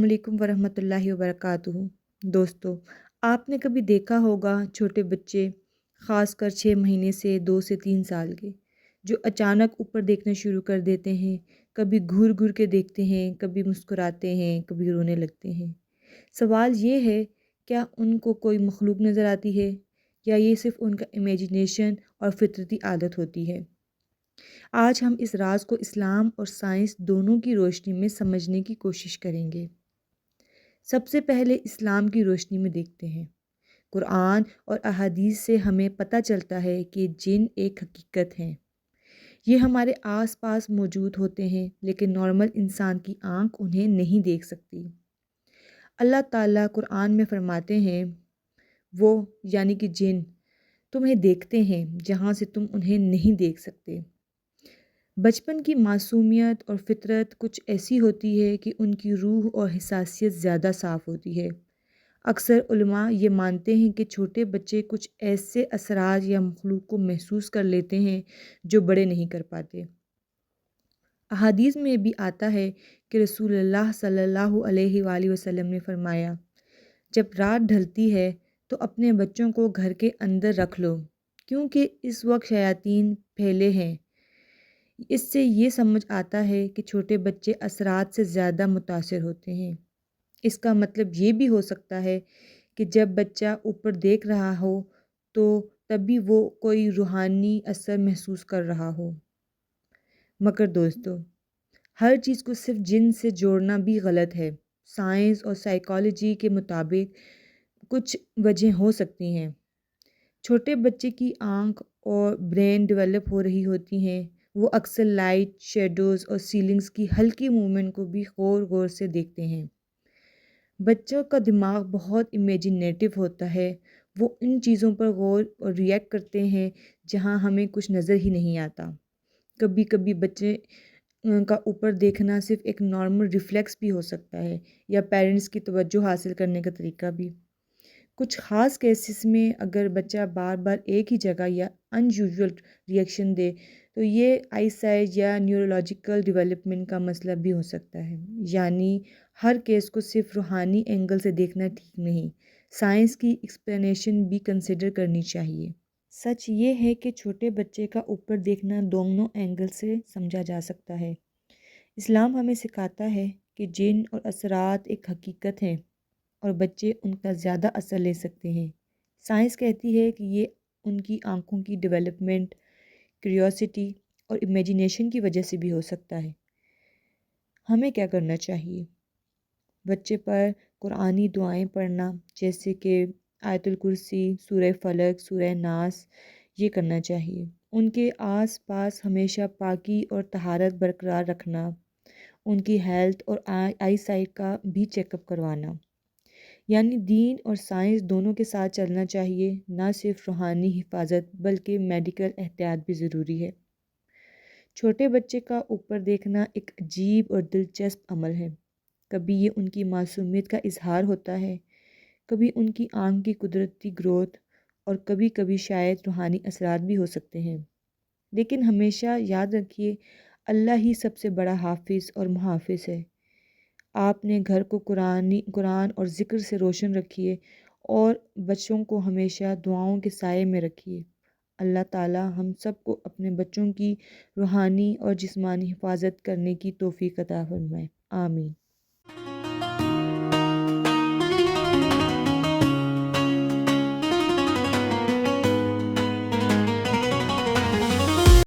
السلام علیکم ورحمۃ اللہ وبرکاتہ۔ دوستو، آپ نے کبھی دیکھا ہوگا چھوٹے بچے، خاص کر 6 مہینے سے 2 سے 3 سال کے، جو اچانک اوپر دیکھنا شروع کر دیتے ہیں۔ کبھی گھور گھور کے دیکھتے ہیں، کبھی مسکراتے ہیں، کبھی رونے لگتے ہیں۔ سوال یہ ہے، کیا ان کو کوئی مخلوق نظر آتی ہے یا یہ صرف ان کا امیجینیشن اور فطرتی عادت ہوتی ہے؟ آج ہم اس راز کو اسلام اور سائنس دونوں کی روشنی میں سمجھنے کی کوشش کریں گے۔ سب سے پہلے اسلام کی روشنی میں دیکھتے ہیں۔ قرآن اور احادیث سے ہمیں پتہ چلتا ہے کہ جن ایک حقیقت ہیں۔ یہ ہمارے آس پاس موجود ہوتے ہیں، لیکن نارمل انسان کی آنکھ انہیں نہیں دیکھ سکتی۔ اللہ تعالیٰ قرآن میں فرماتے ہیں، وہ یعنی کہ جن تمہیں دیکھتے ہیں جہاں سے تم انہیں نہیں دیکھ سکتے۔ بچپن کی معصومیت اور فطرت کچھ ایسی ہوتی ہے کہ ان کی روح اور حساسیت زیادہ صاف ہوتی ہے۔ اکثر علماء یہ مانتے ہیں کہ چھوٹے بچے کچھ ایسے اثرات یا مخلوق کو محسوس کر لیتے ہیں جو بڑے نہیں کر پاتے۔ احادیث میں بھی آتا ہے کہ رسول اللہ صلی اللہ علیہ وآلہ وسلم نے فرمایا، جب رات ڈھلتی ہے تو اپنے بچوں کو گھر کے اندر رکھ لو، کیونکہ اس وقت شیاطین پھیلے ہیں۔ اس سے یہ سمجھ آتا ہے کہ چھوٹے بچے اثرات سے زیادہ متاثر ہوتے ہیں۔ اس کا مطلب یہ بھی ہو سکتا ہے کہ جب بچہ اوپر دیکھ رہا ہو تو تبھی وہ کوئی روحانی اثر محسوس کر رہا ہو۔ مگر دوستو، ہر چیز کو صرف جن سے جوڑنا بھی غلط ہے۔ سائنس اور سائیکالوجی کے مطابق کچھ وجہیں ہو سکتی ہیں۔ چھوٹے بچے کی آنکھ اور برین ڈیولپ ہو رہی ہوتی ہیں۔ وہ اکثر لائٹ، شیڈوز اور سیلنگز کی ہلکی موومنٹ کو بھی غور سے دیکھتے ہیں۔ بچوں کا دماغ بہت امیجنیٹو ہوتا ہے۔ وہ ان چیزوں پر غور اور ریئیکٹ کرتے ہیں جہاں ہمیں کچھ نظر ہی نہیں آتا۔ کبھی کبھی بچے کا اوپر دیکھنا صرف ایک نارمل ریفلیکس بھی ہو سکتا ہے، یا پیرنٹس کی توجہ حاصل کرنے کا طریقہ بھی۔ کچھ خاص کیسز میں اگر بچہ بار بار ایک ہی جگہ یا ان یوزول ریئیکشن دے تو یہ آئی سائٹ یا نیورولوجیکل ڈیولپمنٹ کا مسئلہ بھی ہو سکتا ہے۔ یعنی ہر کیس کو صرف روحانی اینگل سے دیکھنا ٹھیک نہیں، سائنس کی ایکسپلینیشن بھی کنسیڈر کرنی چاہیے۔ سچ یہ ہے کہ چھوٹے بچے کا اوپر دیکھنا دونوں اینگل سے سمجھا جا سکتا ہے۔ اسلام ہمیں سکھاتا ہے کہ جن اور اثرات ایک حقیقت ہیں اور بچے ان کا زیادہ اثر لے سکتے ہیں۔ سائنس کہتی ہے کہ یہ ان کی آنکھوں کی ڈیولپمنٹ، کیوریوسٹی اور امیجینیشن کی وجہ سے بھی ہو سکتا ہے۔ ہمیں کیا کرنا چاہیے؟ بچے پر قرآنی دعائیں پڑھنا، جیسے کہ آیت الکرسی، سورہ فلق، سورہ ناس، یہ کرنا چاہیے۔ ان کے آس پاس ہمیشہ پاکی اور طہارت برقرار رکھنا، ان کی ہیلتھ اور آئی سائٹ کا بھی چیک اپ کروانا۔ یعنی دین اور سائنس دونوں کے ساتھ چلنا چاہیے، نہ صرف روحانی حفاظت بلکہ میڈیکل احتیاط بھی ضروری ہے۔ چھوٹے بچے کا اوپر دیکھنا ایک عجیب اور دلچسپ عمل ہے۔ کبھی یہ ان کی معصومیت کا اظہار ہوتا ہے، کبھی ان کی آنکھ کی قدرتی گروتھ، اور کبھی کبھی شاید روحانی اثرات بھی ہو سکتے ہیں۔ لیکن ہمیشہ یاد رکھیے، اللہ ہی سب سے بڑا حافظ اور محافظ ہے۔ آپ نے گھر کو قرآن اور ذکر سے روشن رکھیے اور بچوں کو ہمیشہ دعاؤں کے سائے میں رکھیے۔ اللہ تعالیٰ ہم سب کو اپنے بچوں کی روحانی اور جسمانی حفاظت کرنے کی توفیق عطا فرمائے۔ آمین۔